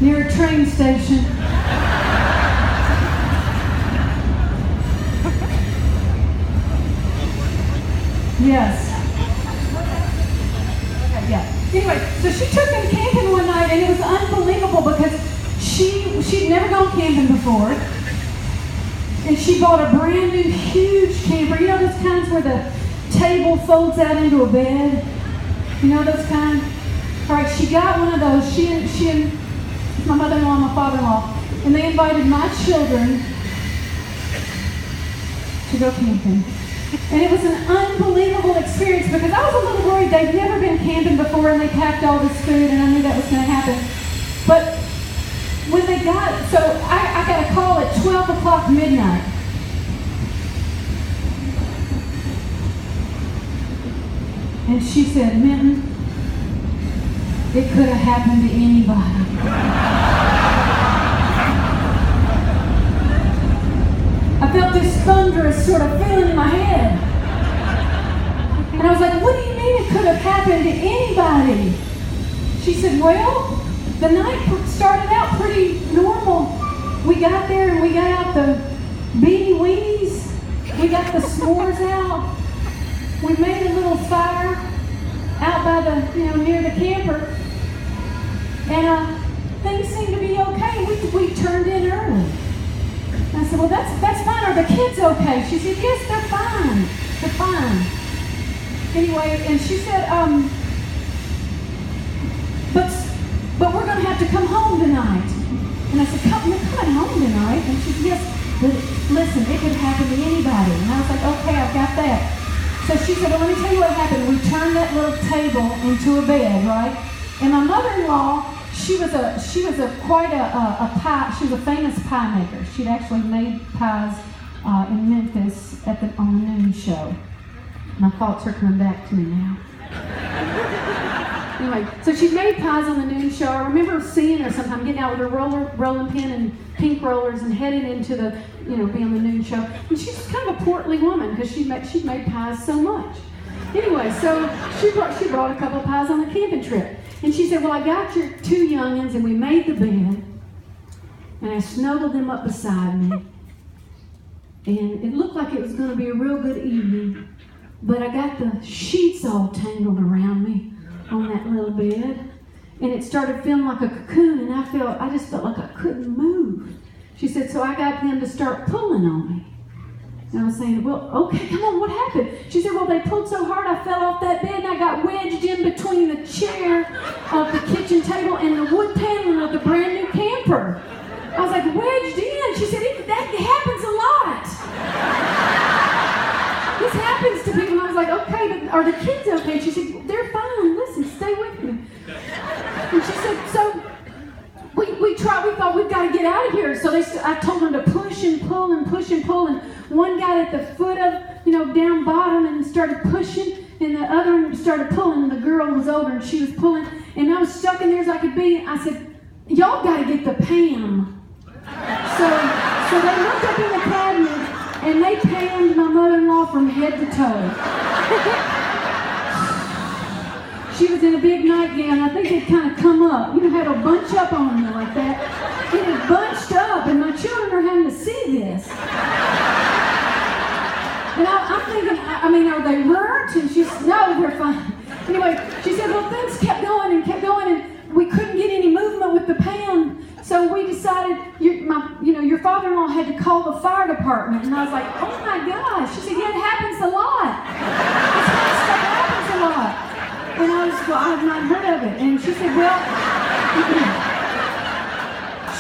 near a train station. Yes. Okay, yeah. Anyway, so she took them camping one night, and it was unbelievable because she'd never gone camping before. And she bought a brand new huge camper. You know those kinds where the table folds out into a bed? You know those kind? All right, she got one of those. She and my mother-in-law and my father-in-law, and they invited my children to go camping. And it was an unbelievable experience because I was a little worried. They'd never been camping before, and they packed all this food, and I knew that was going to happen. But when they got, so I got a call at 12 o'clock midnight. And she said, Minton, it could have happened to anybody. I felt this thunderous sort of feeling in my head. And I was like, what do you mean it could have happened to anybody? She said, well, the night started out pretty normal. We got there and we got out the beanie weenies. We got the s'mores out. We made a little fire out by the, near the camper. And things seemed to be okay. We turned in early. I said, well, that's fine. Are the kids okay? She said, yes, they're fine. They're fine. Anyway, and she said, but we're going to have to come home tonight. And I said, you're coming home tonight? And she said, yes, but listen, it could happen to anybody. And I was like, okay, I've got that. So she said, well, let me tell you what happened. We turned that little table into a bed, right? And my mother-in-law, she was a famous pie maker. She'd actually made pies in Memphis on the noon show. My thoughts are coming back to me now. Anyway, so she made pies on the noon show. I remember seeing her sometime getting out with her rolling pin and pink rollers and heading into the, be on the noon show. And she's kind of a portly woman because she'd made pies so much. Anyway, so she brought a couple of pies on the camping trip. And she said, well, I got your two youngins and we made the bed. And I snuggled them up beside me. And it looked like it was going to be a real good evening. But I got the sheets all tangled around me on that little bed. And it started feeling like a cocoon, and I just felt like I couldn't move. She said, so I got them to start pulling on me. And I was saying, well, okay, come on, what happened? She said, well, they pulled so hard I fell off that bed and I got wedged in between the chair of the kitchen table and the wood paneling of the brand new camper. I was like, wedged in? She said, that happens a lot. This happens to people. And I was like, okay, but are the kids okay? She said, they're fine. Listen, stay with me. And she said, so we thought we've got to get out of here. So I told them to push and pull and push and pull. And one got at the foot of, down bottom and started pushing. And the other one started pulling. And the girl was older and she was pulling. And I was stuck in there as I could be. I said, y'all got to get the Pam. So they looked up in the cabinet and they panned my mother-in-law from head to toe. She was in a big nightgown. I think it kind of come up. Had a bunch up on me like that. It had bunched up, and my children are having to see this. And I'm thinking, are they hurt? And she said, no, they're fine. Anyway, she said, well, things kept going, and we couldn't get any movement with the pan. So we decided, your father-in-law had to call the fire department. And I was like, oh my gosh. She said, yeah, it happens a lot. This kind of stuff happens a lot. And I was, well, I've not heard of it. And she said, well,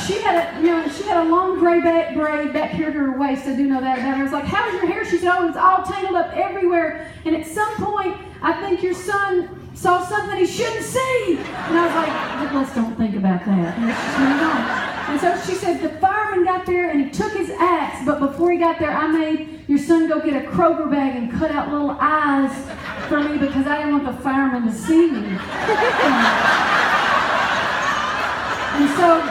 she had a long gray braid back here to her waist. I do know that about her. I was like, how's your hair? She said, oh, it's all tangled up everywhere. And at some point, I think your son saw something he shouldn't see. And I was like, let's don't think about that. And let's just move on. And so she said, the fireman got there and he took his axe, but before he got there, I made your son go get a Kroger bag and cut out little eyes for me because I didn't want the fireman to see me. And so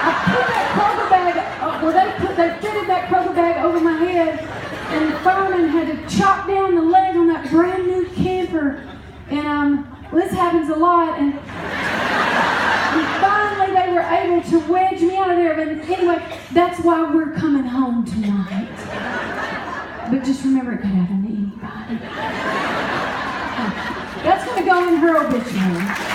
I put that Kroger bag, they fitted that Kroger bag over my head, and the fireman had to chop down the leg on that brand new camper. And this happens a lot. And able to wedge me out of there. But anyway, that's why we're coming home tonight. But just remember, it could happen to anybody. That's going to go in her obituary.